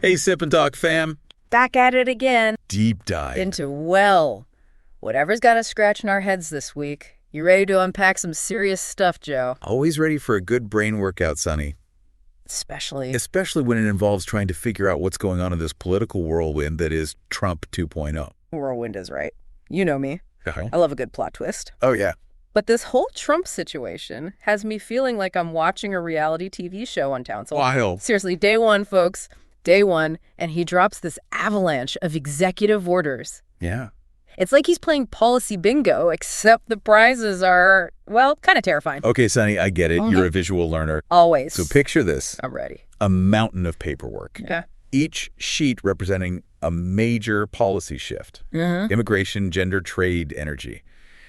Hey, Sip&Talk fam. Back at it again. Deep dive. Into, well, whatever's got us scratching our heads this week. You ready to unpack some serious stuff, Joe? Always ready for a good brain workout, Sonny. Especially when it involves trying to figure out what's going on in this political whirlwind that is Trump 2.0. Whirlwind is right. You know me. Uh-huh. I love a good plot twist. Oh, yeah. But this whole Trump situation has me feeling like I'm watching a reality TV show on Townsville. Wild. Seriously, day one, folks. Day one, and he drops this avalanche of executive orders. Yeah. It's like he's playing policy bingo, except the prizes are, well, kind of terrifying. Okay, Sonny, I get it. Okay. You're a visual learner. Always. So picture this. I'm ready. A mountain of paperwork. Okay. Each sheet representing a major policy shift. Mm-hmm. Immigration, gender, trade, energy.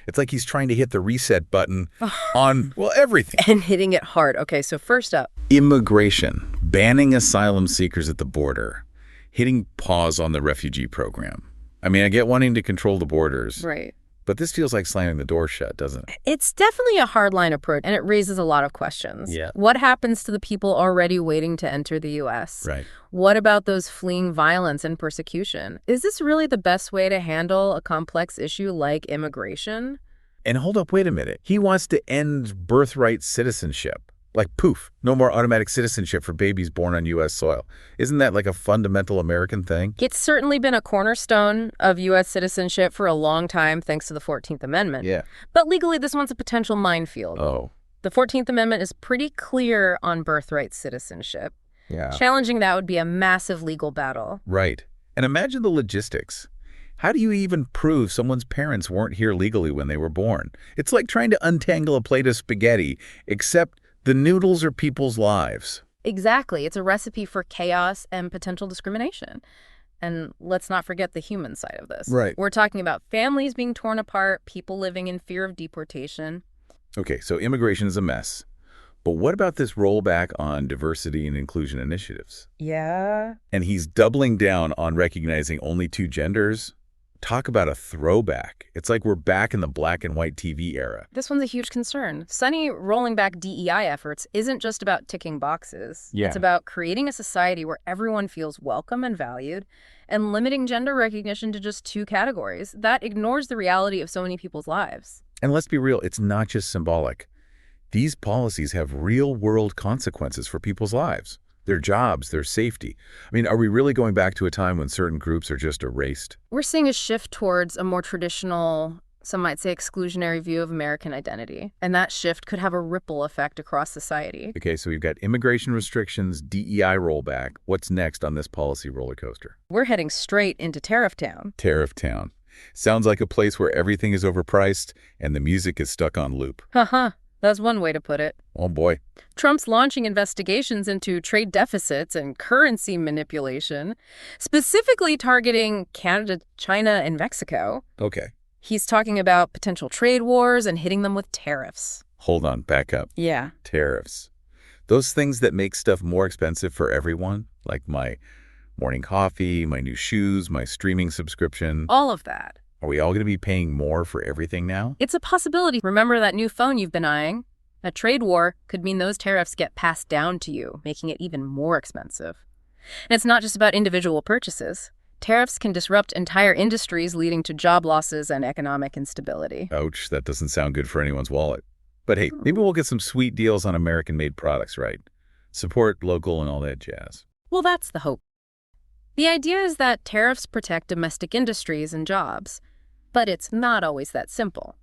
It's like he's trying to hit the reset button on, well, everything. And hitting it hard. Okay, so first up. Immigration, banning asylum seekers at the border, hitting pause on the refugee program. I mean, I get wanting to control the borders. Right. But this feels like slamming the door shut, doesn't it? It's definitely a hardline approach, and it raises a lot of questions. Yeah. What happens to the people already waiting to enter the U.S.? Right. What about those fleeing violence and persecution? Is this really the best way to handle a complex issue like immigration? And hold up, wait a minute. He wants to end birthright citizenship. Like, poof, no more automatic citizenship for babies born on U.S. soil. Isn't that like a fundamental American thing? It's certainly been a cornerstone of U.S. citizenship for a long time, thanks to the 14th Amendment. Yeah. But legally, this one's a potential minefield. Oh. The 14th Amendment is pretty clear on birthright citizenship. Yeah. Challenging that would be a massive legal battle. Right. And imagine the logistics. How do you even prove someone's parents weren't here legally when they were born? It's like trying to untangle a plate of spaghetti, except the noodles are people's lives. Exactly. It's a recipe for chaos and potential discrimination. And let's not forget the human side of this. Right. We're talking about families being torn apart, people living in fear of deportation. Okay, so immigration is a mess. But what about this rollback on diversity and inclusion initiatives? Yeah. And he's doubling down on recognizing only two genders. Talk about a throwback. It's like we're back in the black and white TV era. This one's a huge concern. Sonny rolling back DEI efforts isn't just about ticking boxes. Yeah. It's about creating a society where everyone feels welcome and valued and limiting gender recognition to just two categories. That ignores the reality of so many people's lives. And let's be real, it's not just symbolic. These policies have real-world consequences for people's lives, their jobs, their safety. I mean, are we really going back to a time when certain groups are just erased? We're seeing a shift towards a more traditional, some might say exclusionary view of American identity. And that shift could have a ripple effect across society. Okay, so we've got immigration restrictions, DEI rollback. What's next on this policy roller coaster? We're heading straight into Tariff Town. Tariff Town. Sounds like a place where everything is overpriced and the music is stuck on loop. Haha. That's one way to put it. Oh, boy. Trump's launching investigations into trade deficits and currency manipulation, specifically targeting Canada, China, and Mexico. Okay. He's talking about potential trade wars and hitting them with tariffs. Hold on, back up. Yeah. Tariffs. Those things that make stuff more expensive for everyone, like my morning coffee, my new shoes, my streaming subscription. All of that. Are we all going to be paying more for everything now? It's a possibility. Remember that new phone you've been eyeing? A trade war could mean those tariffs get passed down to you, making it even more expensive. And it's not just about individual purchases. Tariffs can disrupt entire industries, leading to job losses and economic instability. Ouch, that doesn't sound good for anyone's wallet. But hey, maybe we'll get some sweet deals on American-made products, right? Support local and all that jazz. Well, that's the hope. The idea is that tariffs protect domestic industries and jobs. But it's not always that simple.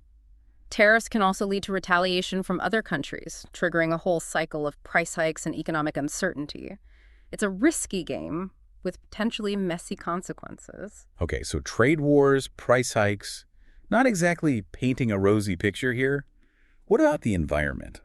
Tariffs can also lead to retaliation from other countries, triggering a whole cycle of price hikes and economic uncertainty. It's a risky game with potentially messy consequences. Okay, so trade wars, price hikes, not exactly painting a rosy picture here. What about the environment?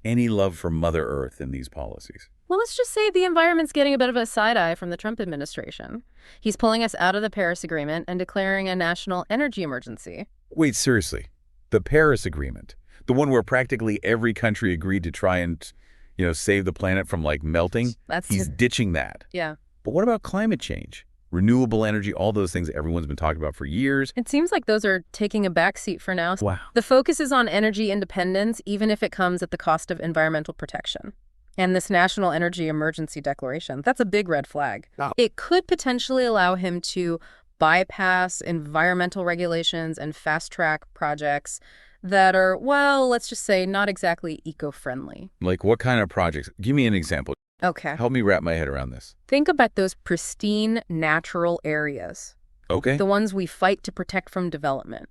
Any love for Mother Earth in these policies? Well, let's just say the environment's getting a bit of a side-eye from the Trump administration. He's pulling us out of the Paris Agreement and declaring a national energy emergency. Wait, seriously? The Paris Agreement? The one where practically every country agreed to try and, save the planet from, melting? He's ditching that. Yeah. But what about climate change? Renewable energy, all those things everyone's been talking about for years. It seems like those are taking a backseat for now. Wow. The focus is on energy independence, even if it comes at the cost of environmental protection. And this National Energy Emergency Declaration, that's a big red flag. Oh. It could potentially allow him to bypass environmental regulations and fast-track projects that are, well, let's just say not exactly eco-friendly. Like what kind of projects? Give me an example. Okay. Help me wrap my head around this. Think about those pristine natural areas, Okay. the ones we fight to protect from development.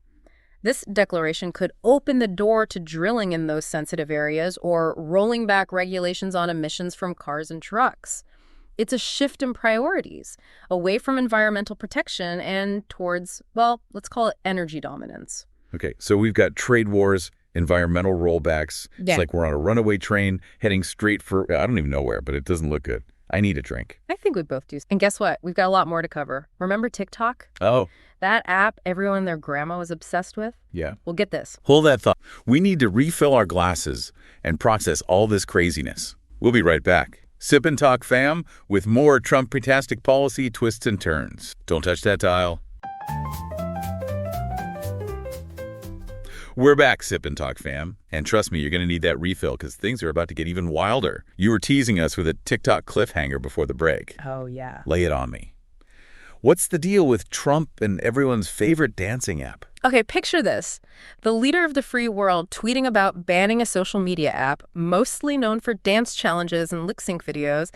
This declaration could open the door to drilling in those sensitive areas or rolling back regulations on emissions from cars and trucks. It's a shift in priorities, away from environmental protection and towards, well, let's call it energy dominance. Okay, so we've got trade wars, environmental rollbacks. Yeah. It's like we're on a runaway train heading straight for, I don't even know where, but it doesn't look good. I need a drink. I think we both do. And guess what? We've got a lot more to cover. Remember TikTok? Oh, That app everyone and their grandma was obsessed with? yeah. Well, get this. Hold that thought. We need to refill our glasses and process all this craziness. We'll be right back. Sip and Talk, fam, with more Trump-tastic policy twists and turns. Don't touch that dial. We're back, Sip and Talk, fam. And trust me, you're going to need that refill because things are about to get even wilder. You were teasing us with a TikTok cliffhanger before the break. Oh, yeah. Lay it on me. What's the deal with Trump and everyone's favorite dancing app? Okay, picture this. The leader of the free world tweeting about banning a social media app, mostly known for dance challenges and lip-sync videos.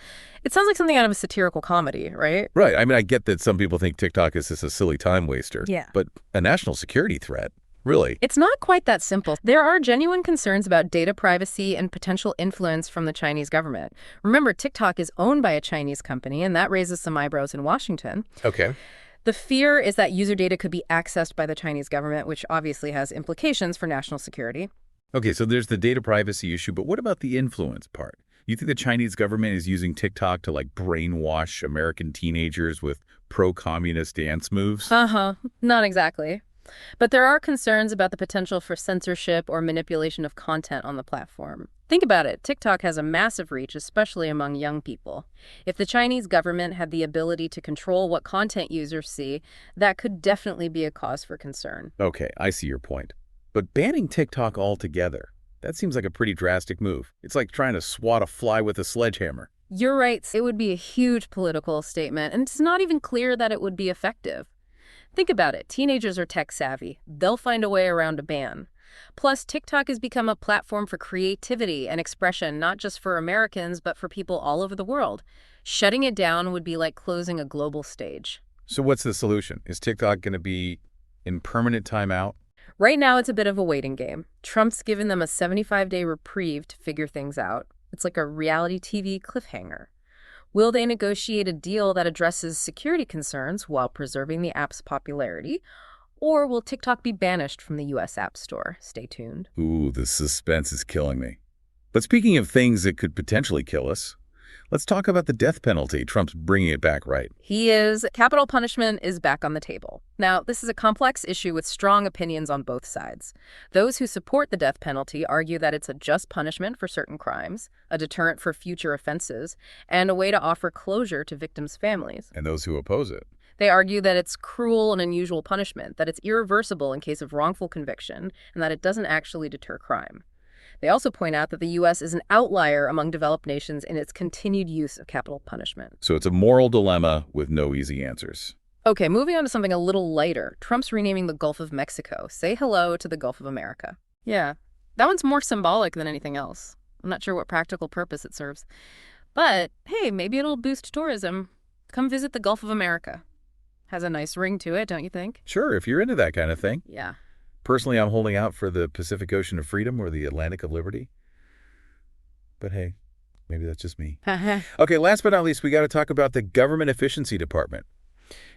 It sounds like something out of a satirical comedy, right? Right. I mean, I get that some people think TikTok is just a silly time waster. Yeah. But a national security threat? Really? It's not quite that simple. There are genuine concerns about data privacy and potential influence from the Chinese government. Remember, TikTok is owned by a Chinese company, and that raises some eyebrows in Washington. Okay. The fear is that user data could be accessed by the Chinese government, which obviously has implications for national security. Okay, so there's the data privacy issue, but what about the influence part? You think the Chinese government is using TikTok to, like, brainwash American teenagers with pro-communist dance moves? Not exactly. But there are concerns about the potential for censorship or manipulation of content on the platform. Think about it. TikTok has a massive reach, especially among young people. If the Chinese government had the ability to control what content users see, that could definitely be a cause for concern. Okay, I see your point. But banning TikTok altogether, that seems like a pretty drastic move. It's like trying to swat a fly with a sledgehammer. You're right. It would be a huge political statement, and it's not even clear that it would be effective. Think about it. Teenagers are tech savvy. They'll find a way around a ban. Plus, TikTok has become a platform for creativity and expression, not just for Americans, but for people all over the world. Shutting it down would be like closing a global stage. So what's the solution? Is TikTok going to be in permanent timeout? Right now, it's a bit of a waiting game. Trump's given them a 75-day reprieve to figure things out. It's like a reality TV cliffhanger. Will they negotiate a deal that addresses security concerns while preserving the app's popularity? Or will TikTok be banished from the U.S. App Store? Stay tuned. Ooh, the suspense is killing me. But speaking of things that could potentially kill us, let's talk about the death penalty. Trump's bringing it back, right? He is. Capital punishment is back on the table. Now, this is a complex issue with strong opinions on both sides. Those who support the death penalty argue that it's a just punishment for certain crimes, a deterrent for future offenses, and a way to offer closure to victims' families. And those who oppose it. They argue that it's cruel and unusual punishment, that it's irreversible in case of wrongful conviction, and that it doesn't actually deter crime. They also point out that the U.S. is an outlier among developed nations in its continued use of capital punishment. So it's a moral dilemma with no easy answers. Okay, moving on to something a little lighter. Trump's renaming the Gulf of Mexico. Say hello to the Gulf of America. Yeah, that one's more symbolic than anything else. I'm not sure what practical purpose it serves. But, hey, maybe it'll boost tourism. Come visit the Gulf of America. Has a nice ring to it, don't you think? Sure, if you're into that kind of thing. Yeah. Personally, I'm holding out for the Pacific Ocean of Freedom or the Atlantic of Liberty. But hey, maybe that's just me. Okay, last but not least, we got to talk about the Government Efficiency Department.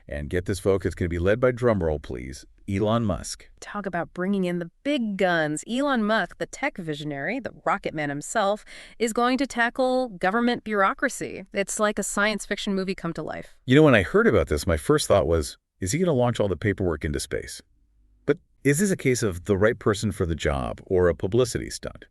And get this, folks, it's going to be led by, drumroll, please, Elon Musk. Talk about bringing in the big guns. Elon Musk, the tech visionary, the rocket man himself, is going to tackle government bureaucracy. It's like a science fiction movie come to life. You know, when I heard about this, my first thought was, is he going to launch all the paperwork into space? But is this a case of the right person for the job or a publicity stunt?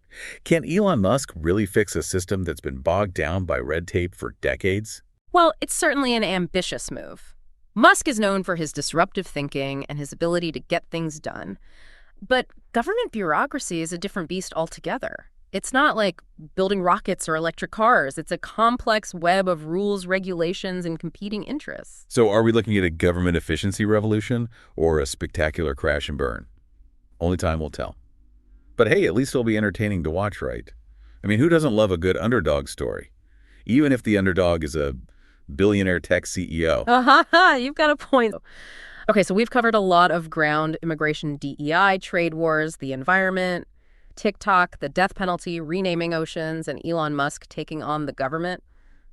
Can Elon Musk really fix a system that's been bogged down by red tape for decades? Well, it's certainly an ambitious move. Musk is known for his disruptive thinking and his ability to get things done. But government bureaucracy is a different beast altogether. It's not like building rockets or electric cars. It's a complex web of rules, regulations, and competing interests. So are we looking at a government efficiency revolution or a spectacular crash and burn? Only time will tell. But hey, at least it'll be entertaining to watch, right? I mean, who doesn't love a good underdog story? Even if the underdog is a billionaire tech CEO. You've got a point. Okay, so we've covered a lot of ground: immigration, DEI, trade wars, the environment, TikTok, the death penalty, renaming oceans, and Elon Musk taking on the government.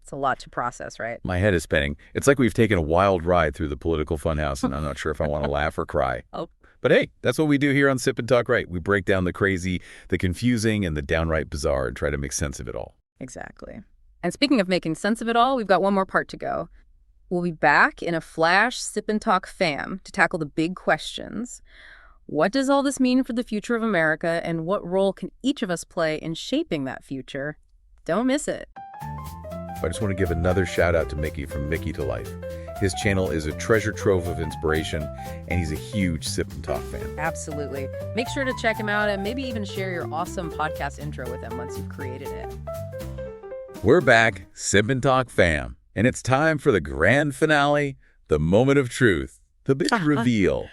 It's a lot to process, right? My head is spinning. It's like we've taken a wild ride through the political funhouse, and I'm not sure if I want to laugh or cry. Oh. But hey, that's what we do here on Sip and Talk, right? We break down the crazy, the confusing, and the downright bizarre and try to make sense of it all. Exactly. And speaking of making sense of it all, we've got one more part to go. We'll be back in a flash Sip and Talk fam to tackle the big questions. What does all this mean for the future of America, and what role can each of us play in shaping that future? Don't miss it. I just want to give another shout out to Mickey from Mickey to Life. His channel is a treasure trove of inspiration, and he's a huge Sip and Talk fan. Absolutely. Make sure to check him out and maybe even share your awesome podcast intro with him once you've created it. We're back, Sip and Talk fam, and it's time for the grand finale, the moment of truth, the big reveal.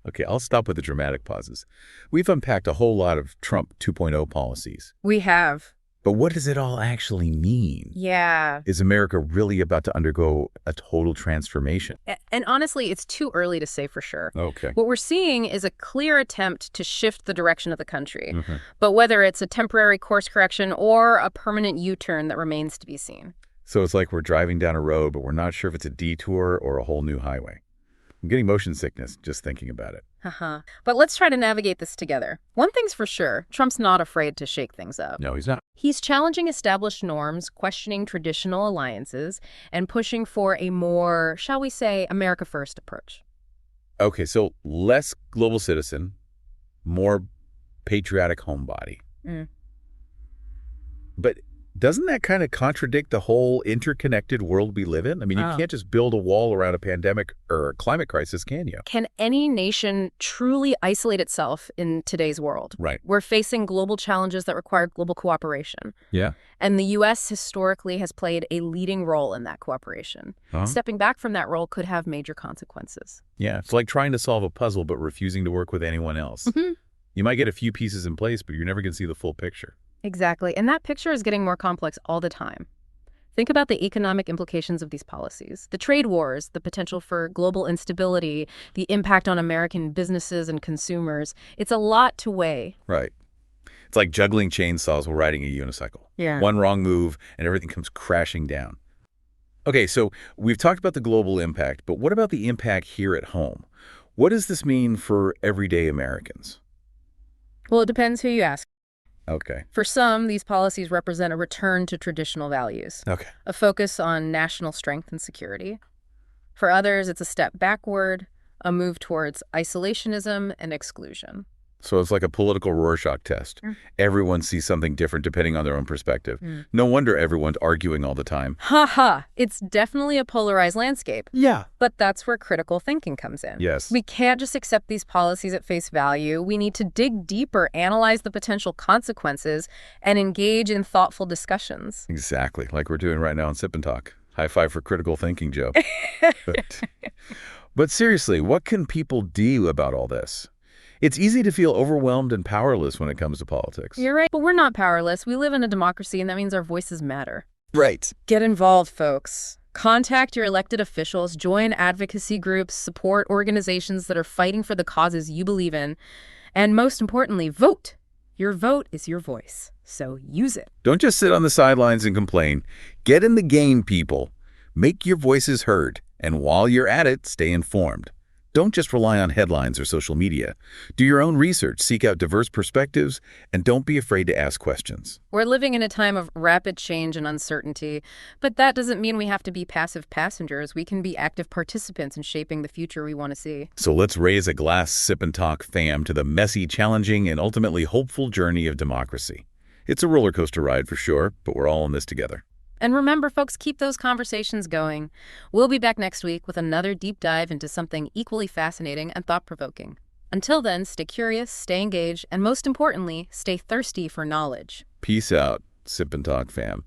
Okay, I'll stop with the dramatic pauses. We've unpacked a whole lot of Trump 2.0 policies. We have. But what does it all actually mean? Yeah. Is America really about to undergo a total transformation? And honestly, it's too early to say for sure. Okay. What we're seeing is a clear attempt to shift the direction of the country. But whether it's a temporary course correction or a permanent U-turn, that remains to be seen. So it's like we're driving down a road, but we're not sure if it's a detour or a whole new highway. I'm getting motion sickness just thinking about it. But let's try to navigate this together. One thing's for sure, Trump's not afraid to shake things up. No, he's not. He's challenging established norms, questioning traditional alliances, and pushing for a more, shall we say, America First approach. Okay, so less global citizen, more patriotic homebody. But doesn't that kind of contradict the whole interconnected world we live in? I mean, you can't just build a wall around a pandemic or a climate crisis, can you? Can any nation truly isolate itself in today's world? Right. We're facing global challenges that require global cooperation. Yeah. And the U.S. historically has played a leading role in that cooperation. Stepping back from that role could have major consequences. Yeah, it's like trying to solve a puzzle but refusing to work with anyone else. You might get a few pieces in place, but you're never going to see the full picture. Exactly. And that picture is getting more complex all the time. Think about the economic implications of these policies, the trade wars, the potential for global instability, the impact on American businesses and consumers. It's a lot to weigh. Right. It's like juggling chainsaws while riding a unicycle. Yeah. One wrong move and everything comes crashing down. Okay, so we've talked about the global impact, but what about the impact here at home? What does this mean for everyday Americans? Well, it depends who you ask. Okay. For some, these policies represent a return to traditional values, a focus on national strength and security. For others, it's a step backward, a move towards isolationism and exclusion. So it's like a political Rorschach test. Everyone sees something different depending on their own perspective. No wonder everyone's arguing all the time. It's definitely a polarized landscape. Yeah. But that's where critical thinking comes in. Yes. We can't just accept these policies at face value. We need to dig deeper, analyze the potential consequences, and engage in thoughtful discussions. Exactly, like we're doing right now on Sip and Talk. High five for critical thinking, Joe. But seriously, what can people do about all this? It's easy to feel overwhelmed and powerless when it comes to politics. You're right, but we're not powerless. We live in a democracy, and that means our voices matter. Right. Get involved, folks. Contact your elected officials, join advocacy groups, support organizations that are fighting for the causes you believe in, and most importantly, vote. Your vote is your voice, so use it. Don't just sit on the sidelines and complain. Get in the game, people. Make your voices heard, and while you're at it, stay informed. Don't just rely on headlines or social media. Do your own research, seek out diverse perspectives, and don't be afraid to ask questions. We're living in a time of rapid change and uncertainty, but that doesn't mean we have to be passive passengers. We can be active participants in shaping the future we want to see. So let's raise a glass, Sip and Talk fam to the messy, challenging, and ultimately hopeful journey of democracy. It's a roller coaster ride for sure, but we're all in this together. And remember, folks, keep those conversations going. We'll be back next week with another deep dive into something equally fascinating and thought-provoking. Until then, stay curious, stay engaged, and most importantly, stay thirsty for knowledge. Peace out, Sip and Talk fam.